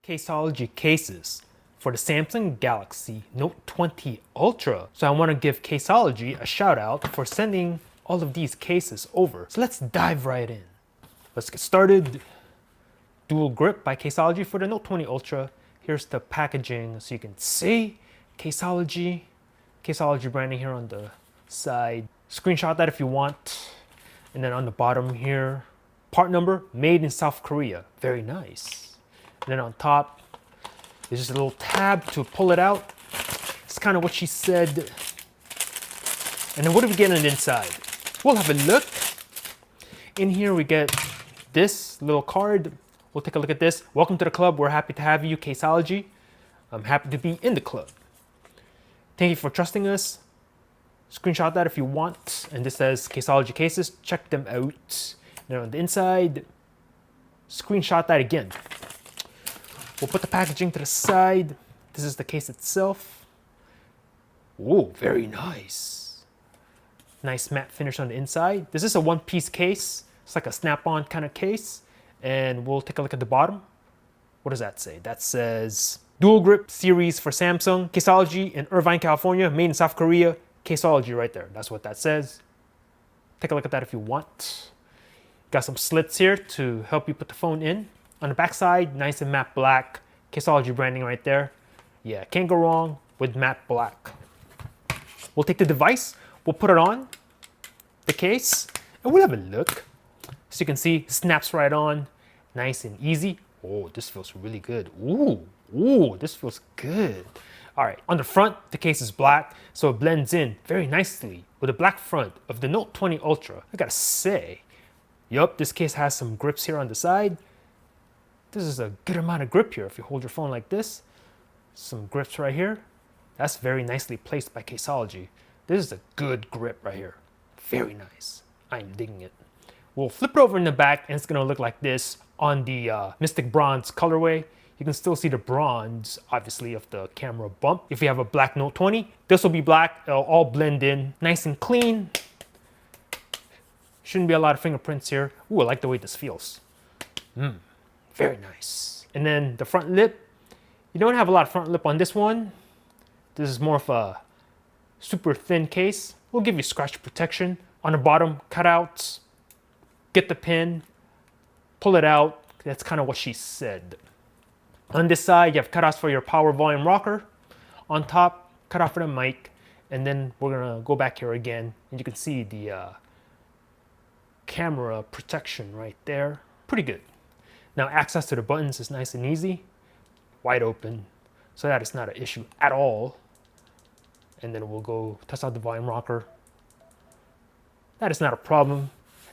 Caseology Cases for the Samsung Galaxy Note 20 Ultra. So I want to give Caseology a shout out for sending all of these cases over. So let's dive right in. Let's get started. Dual grip by Caseology for the Note 20 Ultra. Here's the packaging so you can see Caseology branding here on the side. Screenshot that if you want. And then on the bottom here, part number, made in South Korea. Very nice. And then on top, there's just a little tab to pull it out. It's kind of what she said. And then what do we get on the inside? We'll have a look. In here we get this little card. We'll take a look at this. Welcome to the club. We're happy to have you, Caseology. I'm happy to be in the club. Thank you for trusting us. Screenshot that if you want. And this says Caseology Cases. Check them out. Then on the inside, screenshot that again. We'll put the packaging to the side. This is the case itself. Oh, very nice. Nice matte finish on the inside. This is a one-piece case. It's like a snap-on kind of case. And we'll take a look at the bottom. What does that say? That says Dual Grip Series for Samsung, Caseology in Irvine, California, made in South Korea. Caseology right there. That's what that says. Take a look at that if you want. Got some slits here to help you put the phone in. On the back side, nice and matte black. Caseology branding right there. Yeah, can't go wrong with matte black. We'll take the device, we'll put it on the case, and we'll have a look. So you can see, snaps right on, nice and easy. Oh, this feels really good. Ooh, this feels good. All right, on the front, the case is black, so it blends in very nicely with the black front of the Note 20 Ultra. I gotta say, yup, this case has some grips here on the side. This is a good amount of grip here if you hold your phone like this. Some grips right here. That's very nicely placed by Caseology. This is a good grip right here. Very nice. I'm digging it. We'll flip it over in the back and it's gonna look like this on the Mystic Bronze colorway. You can still see the bronze, obviously, of the camera bump. If you have a black Note 20, this will be black. It'll all blend in nice and clean. Shouldn't be a lot of fingerprints here. Ooh, I like the way this feels. Very nice. And then the front lip. You don't have a lot of front lip on this one. This is more of a super thin case. We'll give you scratch protection. On the bottom, cutouts. Get the pin. Pull it out. That's kind of what she said. On this side, you have cutouts for your power volume rocker. On top, cutout for the mic. And then we're gonna go back here again. And you can see the camera protection right there. Pretty good. Now access to the buttons is nice and easy. Wide open. So that is not an issue at all. And then we'll go test out the volume rocker. That is not a problem.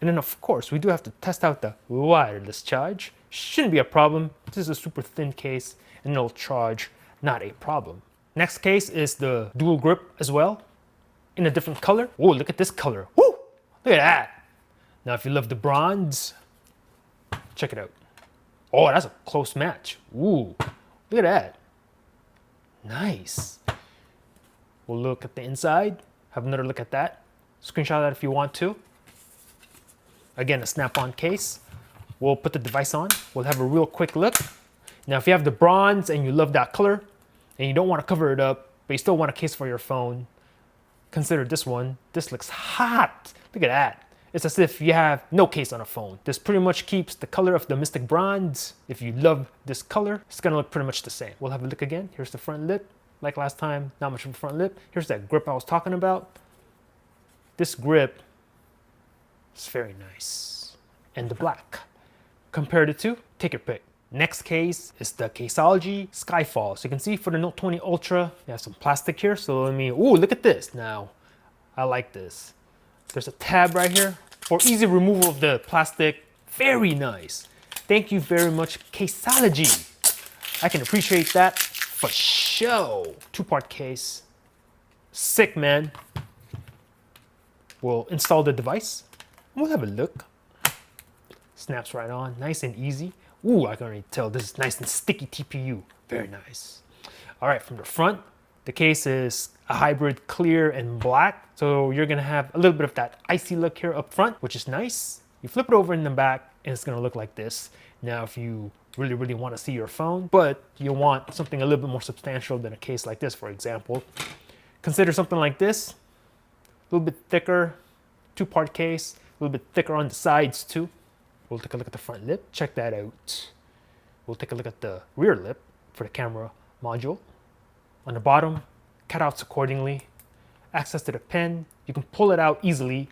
And then of course, we do have to test out the wireless charge. Shouldn't be a problem. This is a super thin case and it'll charge, not a problem. Next case is the dual grip as well, in a different color. Oh, look at this color. Woo! Look at that. Now, if you love the bronze, check it out. Oh, that's a close match. Ooh, look at that. Nice. We'll look at the inside, have another look at that. Screenshot that if you want to. Again, a snap-on case. We'll put the device on. We'll have a real quick look. Now, if you have the bronze and you love that color and you don't want to cover it up, but you still want a case for your phone, consider this one. This looks hot. Look at that. It's as if you have no case on a phone. This pretty much keeps the color of the Mystic Bronze. If you love this color, it's gonna look pretty much the same. We'll have a look again. Here's the front lip. Like last time, not much of a front lip. Here's that grip I was talking about. This grip is very nice. And the black. Compare the two, take your pick. Next case is the Caseology Skyfall. So you can see for the Note 20 Ultra, you have some plastic here. So ooh, look at this now. I like this. There's a tab right here for easy removal of the plastic. Very nice. Thank you very much, Caseology. I can appreciate that for sure. Two-part case. Sick, man. We'll install the device. We'll have a look. Snaps right on, nice and easy. Ooh, I can already tell this is nice and sticky TPU. Very nice. All right, from the front, the case is a hybrid clear and black. So you're gonna have a little bit of that icy look here up front, which is nice. You flip it over in the back and it's gonna look like this. Now, if you really want to see your phone, but you want something a little bit more substantial than a case like this, for example. Consider something like this, a little bit thicker, two-part case, a little bit thicker on the sides too. We'll take a look at the front lip, check that out. We'll take a look at the rear lip for the camera module. On the bottom, cutouts accordingly. Access to the pen, you can pull it out easily,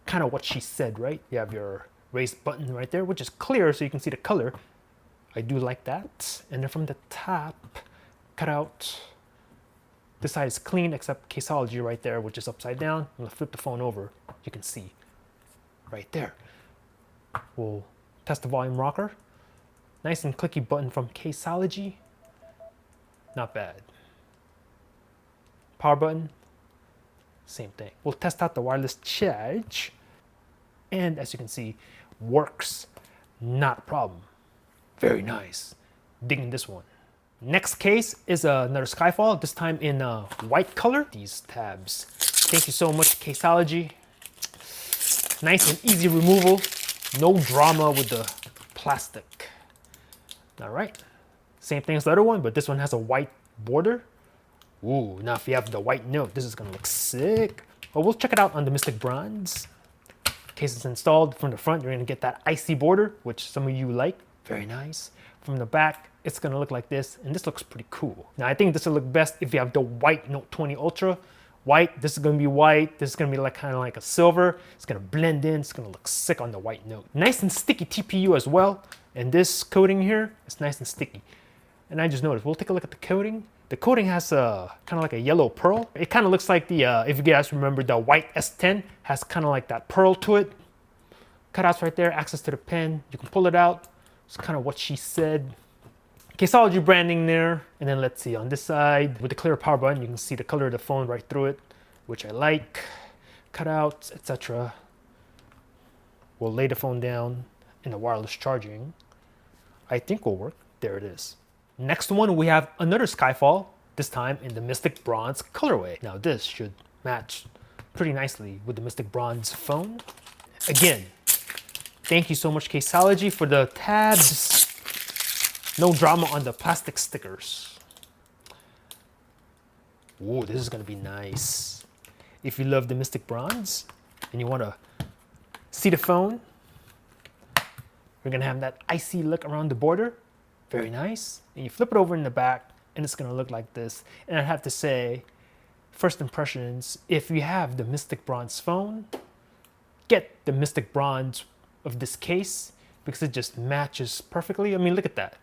kind of what she said, right? You have your raised button right there, which is clear so you can see the color. I do like that. And then from the top, cutout. This side is clean except Caseology right there, which is upside down. I'm gonna flip the phone over, you can see right there. We'll test the volume rocker. Nice and clicky button from Caseology. Not bad. Power button, same thing. We'll test out the wireless charge. And as you can see, works, not a problem. Very nice. Digging this one. Next case is another Skyfall, this time in white color. These tabs. Thank you so much, Caseology. Nice and easy removal. No drama with the plastic. All right. Same thing as the other one, but this one has a white border. Ooh, now if you have the white note, this is gonna look sick. But we'll check it out on the Mystic Bronze. Case is installed from the front, you're gonna get that icy border, which some of you like. Very nice. From the back, it's gonna look like this, and this looks pretty cool. Now I think this will look best if you have the white Note 20 Ultra. White, this is gonna be white, this is gonna be like kind of like a silver. It's gonna blend in, it's gonna look sick on the white Note. Nice and sticky TPU as well, and this coating here is nice and sticky. And I just noticed, we'll take a look at the coating. The coating has a kind of like a yellow pearl. It kind of looks like the, if you guys remember, the white S10 has kind of like that pearl to it. Cutouts right there, access to the pen. You can pull it out. It's kind of what she said. Caseology branding there. And then let's see, on this side, with the clear power button, you can see the color of the phone right through it, which I like. Cutouts, etc. We'll lay the phone down in the wireless charging. I think will work. There it is. Next one, we have another Skyfall, this time in the Mystic Bronze colorway. Now this should match pretty nicely with the Mystic Bronze phone. Again, thank you so much, Caseology, for the tabs. No drama on the plastic stickers. Ooh, this is gonna be nice. If you love the Mystic Bronze and you wanna see the phone, we're gonna have that icy look around the border. Very nice. And you flip it over in the back and it's gonna look like this. And I have to say, first impressions, if you have the Mystic Bronze phone, get the Mystic Bronze of this case because it just matches perfectly. I mean, look at that.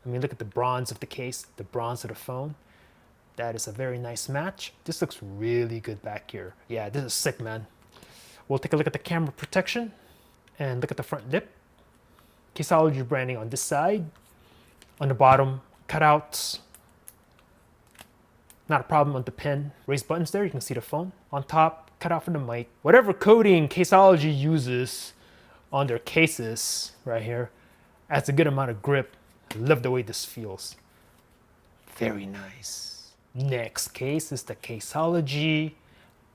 I mean, look at the bronze of the case, the bronze of the phone. That is a very nice match. This looks really good back here. Yeah, this is sick, man. We'll take a look at the camera protection and look at the front lip. Caseology branding on this side. On the bottom, cutouts. Not a problem on the pen. Raised buttons there, you can see the phone. On top, cutout for the mic. Whatever coating Caseology uses on their cases right here adds a good amount of grip. I love the way this feels. Very nice. Next case is the Caseology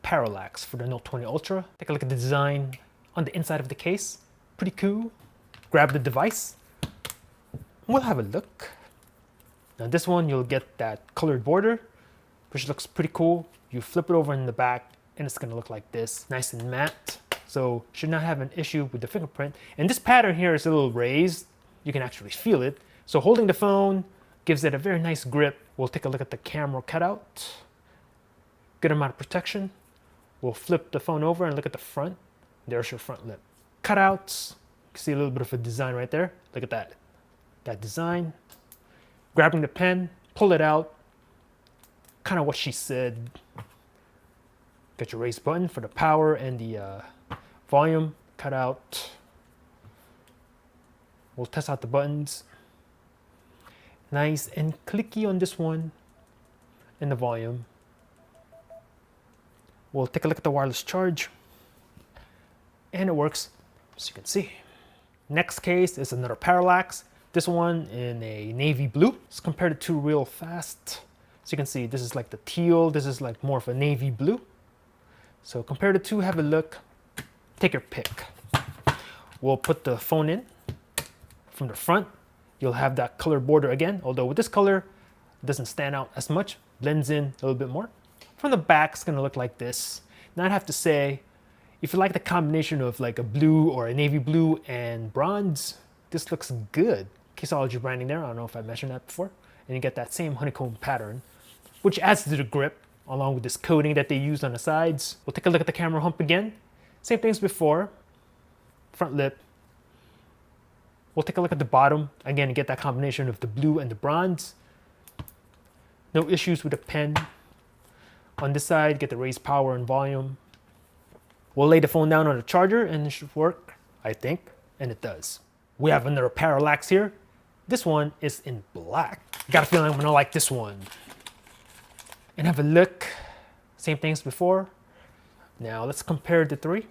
Parallax for the Note 20 Ultra. Take a look at the design on the inside of the case. Pretty cool. Grab the device. We'll have a look. Now this one, you'll get that colored border, which looks pretty cool. You flip it over in the back and it's gonna look like this, nice and matte. So should not have an issue with the fingerprint. And this pattern here is a little raised. You can actually feel it. So holding the phone gives it a very nice grip. We'll take a look at the camera cutout. Good amount of protection. We'll flip the phone over and look at the front. There's your front lip. Cutouts. You can see a little bit of a design right there. Look at that. That design. Grabbing the pen, pull it out. Kind of what she said. Got your raised button for the power and the volume. Cut out. We'll test out the buttons. Nice and clicky on this one. And the volume. We'll take a look at the wireless charge. And it works, as you can see. Next case is another Parallax. This one in a navy blue. Let's compare the two real fast. So you can see this is like the teal. This is like more of a navy blue. So compare the two, have a look. Take your pick. We'll put the phone in from the front. you'll have that color border again, although with this color, it doesn't stand out as much, blends in a little bit more. From the back, it's gonna look like this. Now I'd have to say, if you like the combination of like a blue or a navy blue and bronze, this looks good. Caseology branding there, I don't know if I mentioned that before. And you get that same honeycomb pattern, which adds to the grip, along with this coating that they used on the sides. We'll take a look at the camera hump again. Same things before, front lip. We'll take a look at the bottom. Again, you get that combination of the blue and the bronze. No issues with the pen. On this side, get the raised power and volume. We'll lay the phone down on the charger and it should work, I think, and it does. We have another Parallax here. This one is in black. Got a feeling I'm gonna like this one. And have a look. Same things before. Now let's compare the three.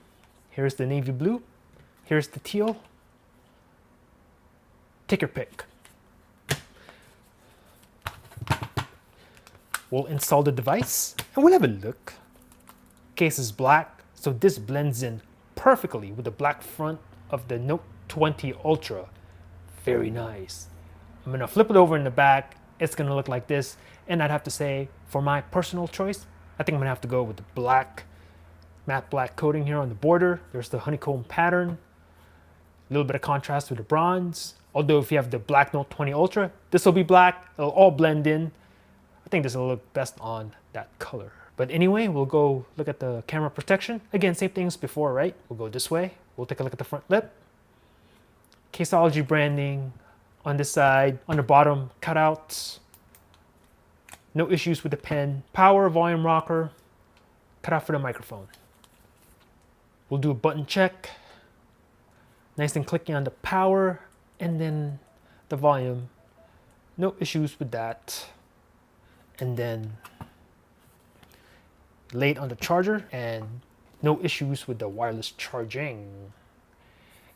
Here's the navy blue. Here's the teal. Take your pick. We'll install the device and we'll have a look. Case is black, so this blends in perfectly with the black front of the Note 20 Ultra. Very nice. I'm gonna flip it over in the back. It's gonna look like this. And I'd have to say, for my personal choice, I think I'm gonna have to go with the black, matte black coating here on the border. There's the honeycomb pattern. A little bit of contrast with the bronze. Although if you have the black Note 20 Ultra, this will be black. It'll all blend in. I think this will look best on that color. But anyway, we'll go look at the camera protection. Again, same things before, right? We'll go this way. We'll take a look at the front lip. Caseology branding on this side. On the bottom, cutouts. No issues with the pen. Power, volume rocker. Cutout for the microphone. We'll do a button check. Nice and clicky on the power. And then the volume. No issues with that. And then late on the charger and no issues with the wireless charging.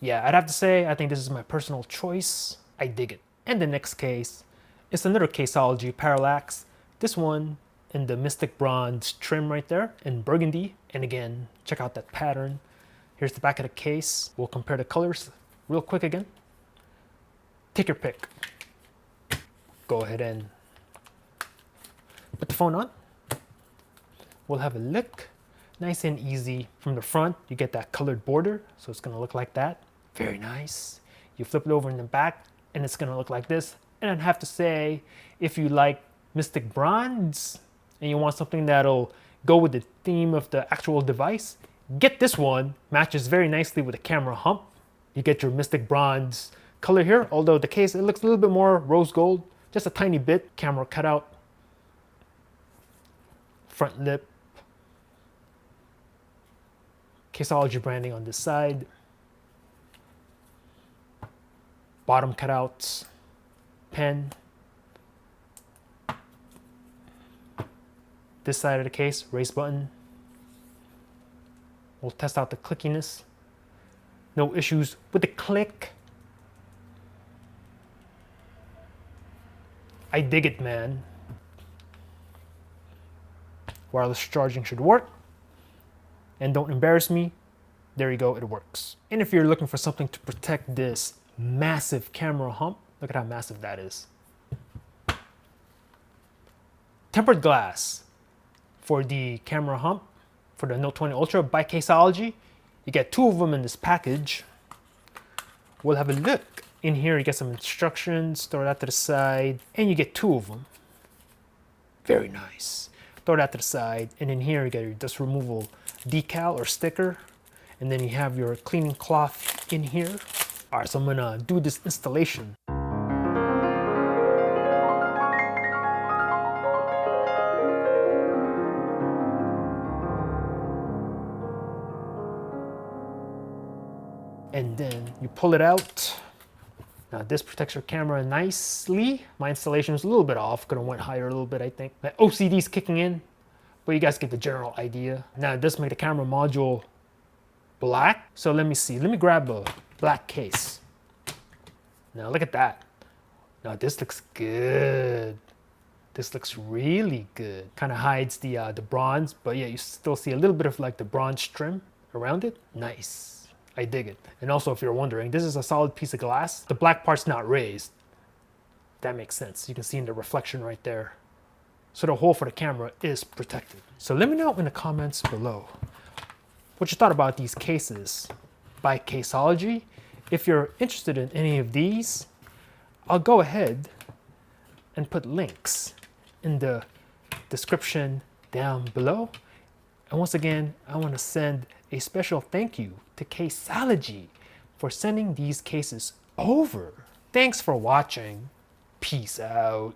Yeah, I'd have to say, I think this is my personal choice. I dig it. And the next case is another Caseology Parallax. This one in the Mystic Bronze trim right there in Burgundy. And again, check out that pattern. Here's the back of the case. We'll compare the colors real quick again. Take your pick. Go ahead and put the phone on. We'll have a look. Nice and easy. From the front, you get that colored border, so it's gonna look like that. Very nice. You flip it over in the back, and it's gonna look like this. And I'd have to say, if you like Mystic Bronze, and you want something that'll go with the theme of the actual device, get this one. Matches very nicely with the camera hump. You get your Mystic Bronze color here, although the case, it looks a little bit more rose gold, just a tiny bit. Camera cutout. Front lip. Caseology branding on this side. Bottom cutouts. Pen. This side of the case, raise button. We'll test out the clickiness. No issues with the click. I dig it, man. Wireless charging should work. And don't embarrass me. There you go, it works. And if you're looking for something to protect this massive camera hump, look at how massive that is. Tempered glass for the camera hump for the Note 20 Ultra by Caseology. You get two of them in this package. We'll have a look. In here, you get some instructions, throw that to the side, and you get two of them. Very nice. Throw that to the side, and in here, you get your dust removal decal or sticker, and then you have your cleaning cloth in here. All right, so I'm gonna do this installation. And then you pull it out. Now this protects your camera nicely. My installation is a little bit off. Could have went higher a little bit, I think. My OCD is kicking in, but you guys get the general idea. Now it does make the camera module black. So let me see. Let me grab a black case. Now look at that. Now this looks good. This looks really good. Kind of hides the bronze, but yeah, you still see a little bit of like the bronze trim around it. Nice. I dig it. And also, if you're wondering, this is a solid piece of glass. The black part's not raised. That makes sense. You can see in the reflection right there. So the hole for the camera is protected. So let me know in the comments below what you thought about these cases by Caseology. If you're interested in any of these, I'll go ahead and put links in the description down below. And once again, I want to send a special thank you to Caseology for sending these cases over. Thanks for watching. Peace out.